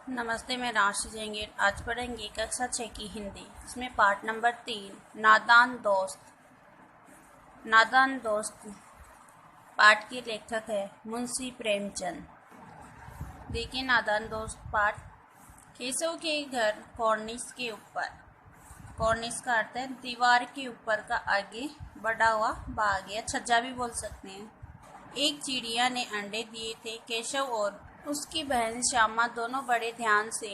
नमस्ते, मैं राशि जैंगेर। आज पढ़ेंगे कक्षा 6 की हिंदी। इसमें पाठ नंबर 3, नादान दोस्त। नादान दोस्त पाठ के लेखक है मुंशी प्रेमचंद। देखिए नादान दोस्त पाठ। केशव के घर कॉर्निस के ऊपर। कॉर्निस का अर्थ है दीवार के ऊपर का आगे बढ़ा हुआ भाग या छज्जा भी बोल सकते हैं। एक चिड़िया ने अंडे दिए थे। केशव और उसकी बहन श्यामा दोनों बड़े ध्यान से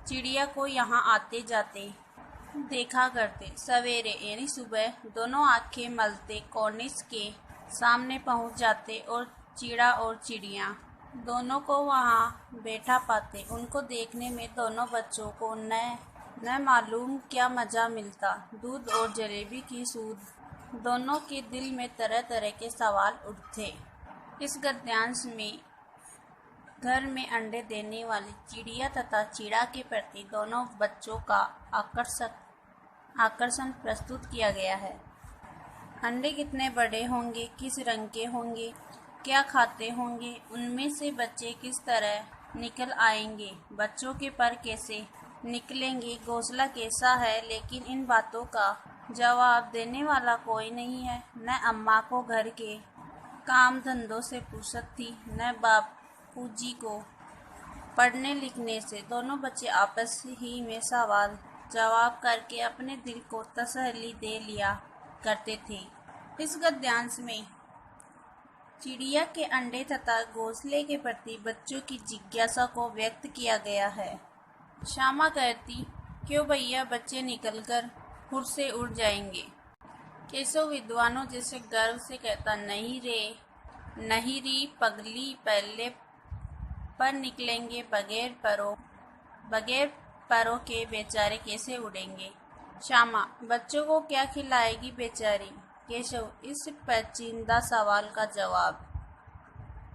चिड़िया को यहाँ आते जाते देखा करते। सवेरे यानी सुबह दोनों आंखें मलते कॉर्निस के सामने पहुँच जाते और चिड़ा और चिड़िया दोनों को वहाँ बैठा पाते। उनको देखने में दोनों बच्चों को न मालूम क्या मज़ा मिलता। दूध और जलेबी की सूध दोनों के दिल में तरह तरह के सवाल उठते। इस गद्यांश में घर में अंडे देने वाली चिड़िया तथा चिड़ा के प्रति दोनों बच्चों का आकर्षण प्रस्तुत किया गया है। अंडे कितने बड़े होंगे, किस रंग के होंगे, क्या खाते होंगे, उनमें से बच्चे किस तरह निकल आएंगे, बच्चों के पर कैसे निकलेंगे, घोंसला कैसा है, लेकिन इन बातों का जवाब देने वाला कोई नहीं है। न अम्मा को घर के काम धंधों से फुर्सत थी, न बापूजी को पढ़ने लिखने से। दोनों बच्चे आपस ही में सवाल जवाब करके अपने दिल को तसल्ली दे लिया करते थे। इस गद्यांश में चिड़िया के अंडे तथा घोंसले के प्रति बच्चों की जिज्ञासा को व्यक्त किया गया है। श्यामा कहती, क्यों भैया, बच्चे निकलकर फुर से उड़ जाएंगे। केशव विद्वानों जैसे गर्व से कहता, नहीं रे, नहीं री पगली, पहले पर निकलेंगे, बगैर परों के बेचारे कैसे उड़ेंगे। श्यामा, बच्चों को क्या खिलाएगी बेचारी। केशव, इस पेचीदा सवाल का जवाब।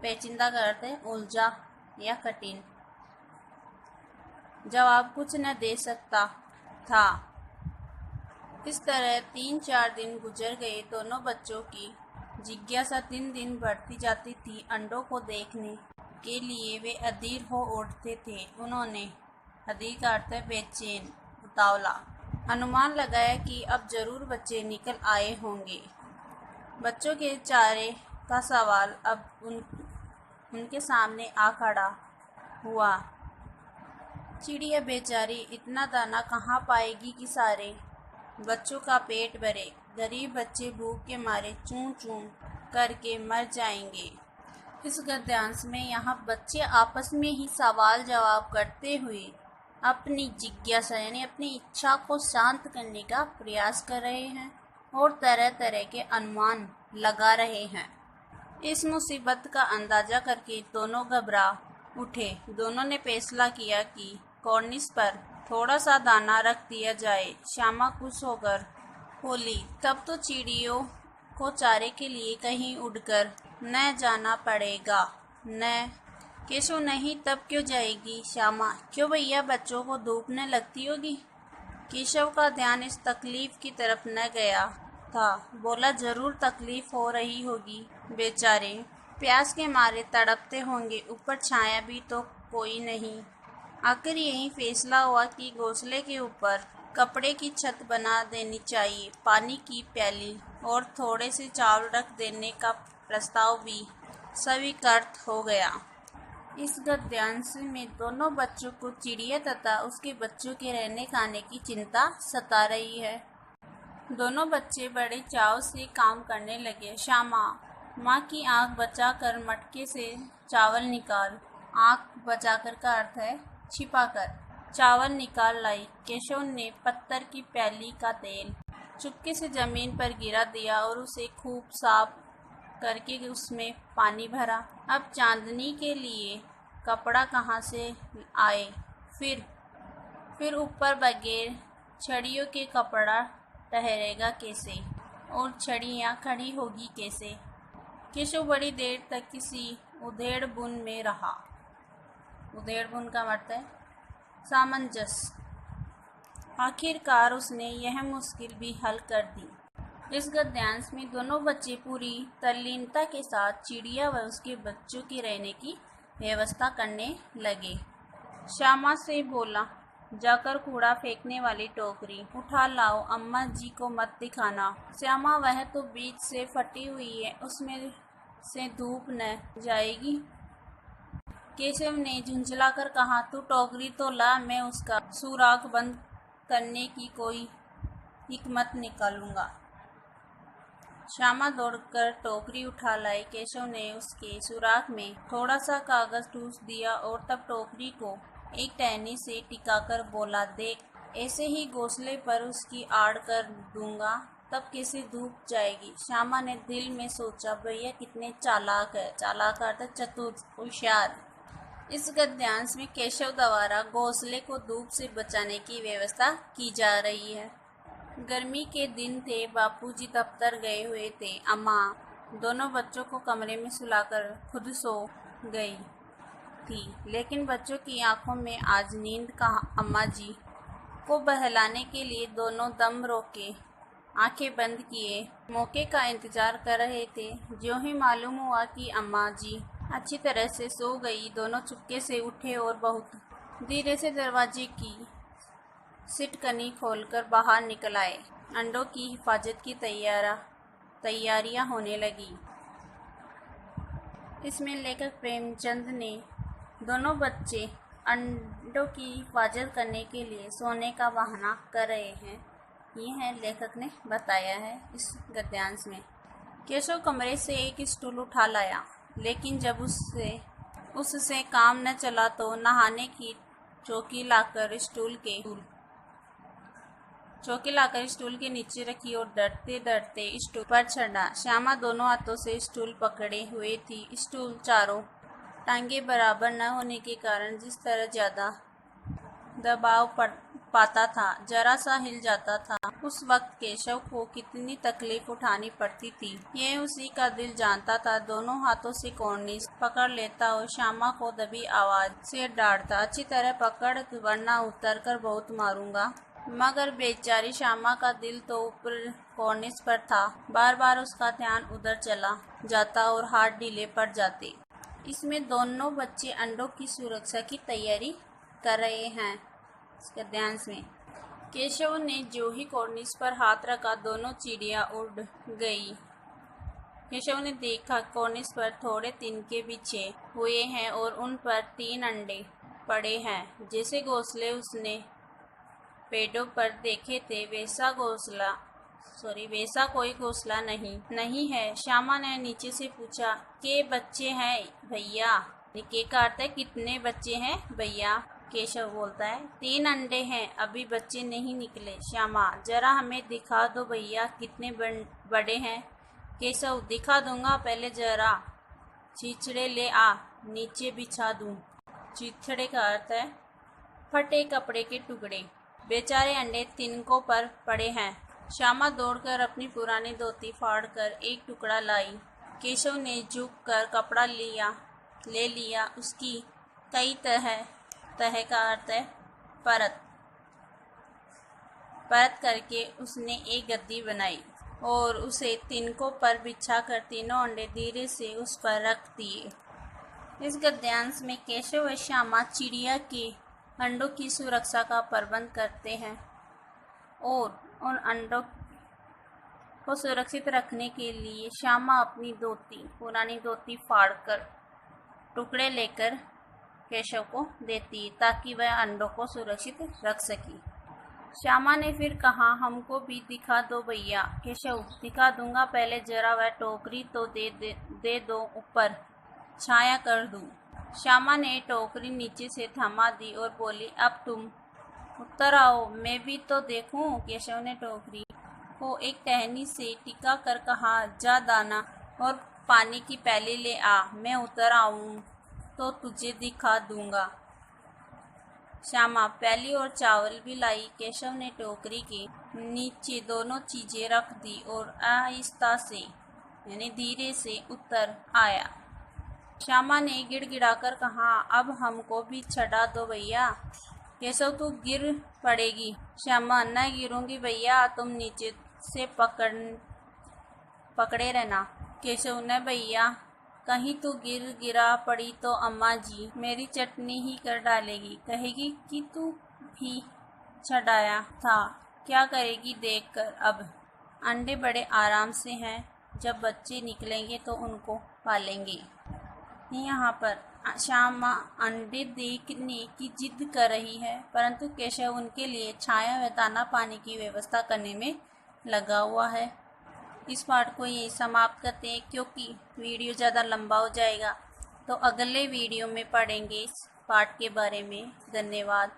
पेचीदा का अर्थ है उलझा या कठिन। जवाब कुछ न दे सकता था। इस तरह 3-4 दिन गुजर गए। दोनों बच्चों की जिज्ञासा दिन दिन बढ़ती जाती थी। अंडों को देखने के लिए वे अधीर हो उठते थे। उन्होंने, अधीर का अर्थ है बेचैन, उतावला, अनुमान लगाया कि अब जरूर बच्चे निकल आए होंगे। बच्चों के चारे का सवाल अब उनके सामने आ खड़ा हुआ। चिड़िया बेचारी इतना दाना कहाँ पाएगी कि सारे बच्चों का पेट भरे। गरीब बच्चे भूख के मारे चूं चूं करके मर जाएंगे। इस गद्यांश में यहाँ बच्चे आपस में ही सवाल जवाब करते हुए अपनी जिज्ञासा यानी अपनी इच्छा को शांत करने का प्रयास कर रहे हैं और तरह तरह के अनुमान लगा रहे हैं। इस मुसीबत का अंदाजा करके दोनों घबरा उठे। दोनों ने फैसला किया कि कॉर्निस पर थोड़ा सा दाना रख दिया जाए। श्यामा खुश होकर बोली, तब तो चिड़ियों को चारे के लिए कहीं उड़कर न जाना पड़ेगा। न केशव, नहीं, तब क्यों जाएगी। श्यामा, क्यों भैया, बच्चों को धूप न लगती होगी। केशव का ध्यान इस तकलीफ की तरफ न गया था। बोला, जरूर तकलीफ हो रही होगी, बेचारे प्यास के मारे तड़पते होंगे, ऊपर छाया भी तो कोई नहीं। आखिर यही फैसला हुआ कि घोंसले के ऊपर कपड़े की छत बना देनी चाहिए। पानी की प्याली और थोड़े से चावल रख देने का प्रस्ताव भी स्वीकृत हो गया। इस गद्यांश में दोनों बच्चों को चिड़िया तथा उसके बच्चों के रहने खाने की चिंता सता रही है। दोनों बच्चे बड़े चाव से काम करने लगे। श्यामा माँ की आँख बचाकर मटके से चावल निकाल, आँख बचाकर का अर्थ है छिपाकर, चावल निकाल लाई। केशव ने पत्थर की प्याली का तेल चुपके से जमीन पर गिरा दिया और उसे खूब साफ करके उसमें पानी भरा। अब चांदनी के लिए कपड़ा कहाँ से आए। फिर ऊपर बगैर छड़ियों के कपड़ा ठहरेगा कैसे और छड़ियाँ खड़ी होगी कैसे। केशव बड़ी देर तक किसी उधेड़ बुन में रहा। उधेड़ बुन का मतलब है सामंजस्य। आखिरकार उसने यह मुश्किल भी हल कर दी। इस गद्यांश में दोनों बच्चे पूरी तल्लीनता के साथ चिड़िया व उसके बच्चों के रहने की व्यवस्था करने लगे। श्यामा से बोला, जाकर कूड़ा फेंकने वाली टोकरी उठा लाओ, अम्मा जी को मत दिखाना। श्यामा, वह तो बीच से फटी हुई है, उसमें से धूप न जाएगी। केशव ने झुंझलाकर कहा, तू टोकरी तो ला, मैं उसका सुराख बंद करने की कोई हिकमत निकालूंगा। श्यामा दौड़कर टोकरी उठा लाई। केशव ने उसके सुराख में थोड़ा सा कागज ठूस दिया और तब टोकरी को एक टहनी से टिकाकर बोला, देख, ऐसे ही घोंसले पर उसकी आड़ कर दूंगा, तब कैसे धूप जाएगी। श्यामा ने दिल में सोचा, भैया कितने चालाक है। चालाक अर्थात चतुर, होशियार। इस गद्यांश में केशव द्वारा घोंसले को धूप से बचाने की व्यवस्था की जा रही है। गर्मी के दिन थे, बापूजी दफ्तर गए हुए थे। अम्मा दोनों बच्चों को कमरे में सुलाकर खुद सो गई थी, लेकिन बच्चों की आंखों में आज नींद कहाँ। अम्मा जी को बहलाने के लिए दोनों दम रोके आंखें बंद किए मौके का इंतजार कर रहे थे। ज्यों ही मालूम हुआ कि अम्मा जी अच्छी तरह से सो गई, दोनों चुपके से उठे और बहुत धीरे से दरवाजे की सिटकनी खोलकर बाहर निकल आए। अंडों की हिफाजत की तैयारियां होने लगी। इसमें लेखक प्रेमचंद ने दोनों बच्चे अंडों की हिफाजत करने के लिए सोने का बहाना कर रहे हैं, यह लेखक ने बताया है इस गद्यांश में। केशव कमरे से एक स्टूल उठा लाया, लेकिन जब उससे काम न चला तो नहाने की चौकी लाकर स्टूल के नीचे रखी और डरते डरते स्टूल पर चढ़ा। श्यामा दोनों हाथों से स्टूल पकड़े हुए थी। स्टूल चारों टांगे बराबर न होने के कारण जिस तरह ज्यादा दबाव पाता था, जरा सा हिल जाता था। उस वक्त केशव को कितनी तकलीफ उठानी पड़ती थी, यह उसी का दिल जानता था। दोनों हाथों से कॉर्निस पकड़ लेता और श्यामा को दबी आवाज से डांटता, अच्छी तरह पकड़, वरना उतर कर बहुत मारूंगा। मगर बेचारी श्यामा का दिल तो ऊपर कॉर्निस पर था। बार बार उसका ध्यान उधर चला जाता और हाथ ढीले पड़ जाते। इसमें दोनों बच्चे अंडों की सुरक्षा की तैयारी कर रहे हैं। इस गद्यांश में केशव ने जो ही कॉर्निस पर हाथ रखा, दोनों चिड़िया उड़ गई। केशव ने देखा कॉर्निस पर थोड़े तिनके बिछे हुए हैं और उन पर 3 अंडे पड़े हैं, जैसे घोंसले उसने पेड़ों पर देखे थे। वैसा कोई घोंसला नहीं है। श्यामा ने नीचे से पूछा, के बच्चे हैं भैया? के का अर्थ है कितने बच्चे हैं भैया? केशव बोलता है, 3 अंडे हैं, अभी बच्चे नहीं निकले। श्यामा, जरा हमें दिखा दो भैया, कितने बड़े हैं? केशव, दिखा दूंगा, पहले जरा चिथड़े ले आ, नीचे बिछा दूं। चिथड़े का अर्थ है फटे कपड़े के टुकड़े। बेचारे अंडे तिनकों पर पड़े हैं। श्यामा दौड़कर अपनी पुरानी धोती फाड़कर एक टुकड़ा लाई। केशव ने झुककर कपड़ा ले लिया। उसकी कई तह का अर्थ है परत करके उसने एक गद्दी बनाई और उसे तिनकों पर बिछाकर तीनों अंडे धीरे से उस पर रख दिए। इस गद्यांश में केशव व श्यामा चिड़िया के अंडों की सुरक्षा का प्रबंध करते हैं और उन अंडों को सुरक्षित रखने के लिए श्यामा अपनी पुरानी धोती फाड़कर टुकड़े लेकर केशव को देती, ताकि वह अंडों को सुरक्षित रख सके। श्यामा ने फिर कहा, हमको भी दिखा दो भैया। केशव, दिखा दूंगा, पहले जरा वह टोकरी तो दे दो, ऊपर छाया कर दूं। श्यामा ने टोकरी नीचे से थमा दी और बोली, अब तुम उतर आओ, मैं भी तो देखूं। केशव ने टोकरी को एक टहनी से टिका कर कहा, जा दाना और पानी की प्याली ले आ, मैं उतर आऊं तो तुझे दिखा दूंगा। श्यामा प्याली और चावल भी लाई। केशव ने टोकरी के नीचे दोनों चीजें रख दी और आहिस्ता से यानी धीरे से उतर आया। श्यामा ने गिड़गिड़ाकर कहा, अब हमको भी चढ़ा दो भैया। केशव, तू गिर पड़ेगी। श्यामा, न गिरूंगी भैया, तुम नीचे से पकड़े रहना। केशव, न भैया, कहीं तो गिरा पड़ी तो अम्मा जी मेरी चटनी ही कर डालेगी, कहेगी कि तू भी छड़ाया था, क्या करेगी देखकर अब। अंडे बड़े आराम से हैं, जब बच्चे निकलेंगे तो उनको पालेंगे। यहाँ पर श्यामा अंडे देखने की जिद कर रही है, परंतु केशव उनके लिए छाया व दाना पानी की व्यवस्था करने में लगा हुआ है। इस पार्ट को यही समाप्त करते हैं, क्योंकि वीडियो ज़्यादा लंबा हो जाएगा। तो अगले वीडियो में पढ़ेंगे इस पार्ट के बारे में। धन्यवाद।